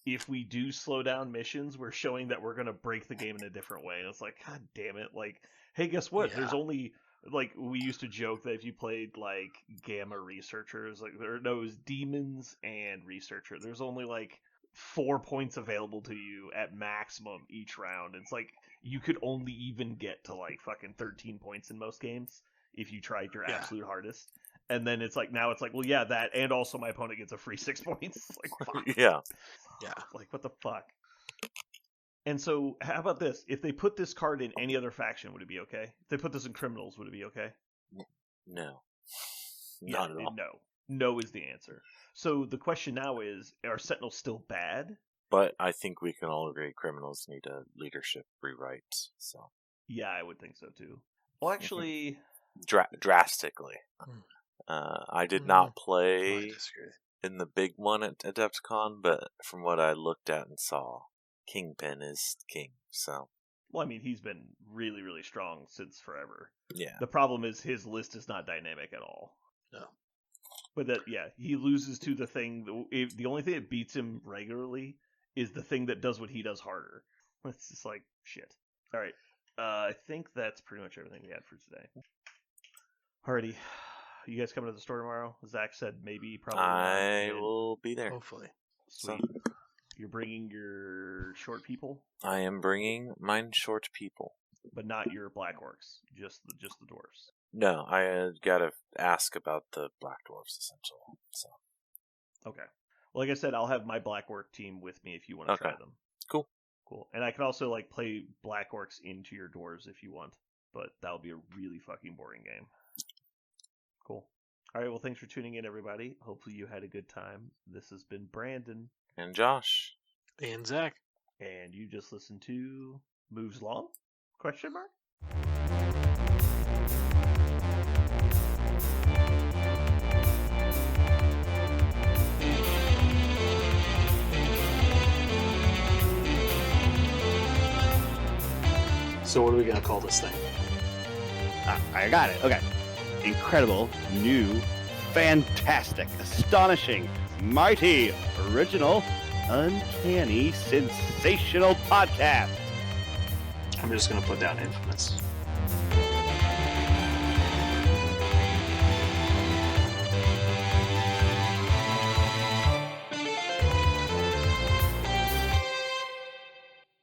if we do slow down missions, we're showing that we're going to break the game in a different way. And it's like, god damn it. Like, hey, guess what? Yeah. There's only, like, we used to joke that if you played, like, Gamma Researchers, like, it was Demons and Researcher. There's only, like, 4 points available to you at maximum each round. It's like, you could only even get to, like, fucking 13 points in most games if you tried your absolute hardest. And then it's like, now it's like, well, yeah, that, and also my opponent gets a free 6 points. It's like, fuck. Yeah. Yeah. Like, what the fuck? And so, how about this? If they put this card in any other faction, would it be okay? If they put this in Criminals, would it be okay? No. Not at all. No. No is the answer. So the question now is, are Sentinels still bad? But I think we can all agree criminals need a leadership rewrite. So. Yeah, I would think so too. Well, actually... drastically. I did not play in the big one at Adepticon, but from what I looked at and saw, Kingpin is king, so... Well, I mean, he's been really, really strong since forever. Yeah. The problem is his list is not dynamic at all. No. But that, yeah, he loses to the thing... The only thing that beats him regularly is the thing that does what he does harder. It's just like, shit. Alright, I think that's pretty much everything we had for today. Alrighty. You guys coming to the store tomorrow? Zach said maybe, probably. I will be there. Hopefully. Sweet. So, you're bringing your short people? I am bringing mine short people. But not your black orcs, just the dwarves. No, I gotta ask about the black dwarves, essentially. So. Okay. Well, like I said, I'll have my black orc team with me if you want to try them. Cool. And I can also, like, play black orcs into your dwarves if you want. But that would be a really fucking boring game. Cool. All right, well, thanks for tuning in, everybody. Hopefully you had a good time. This has been Brandon. And Josh. And Zach. And you just listened to Moves Long? Question mark? So what are we going to call this thing? I got it. Okay. Incredible, new, fantastic, astonishing, mighty, original, uncanny, sensational podcast. I'm just going to put down Infamous.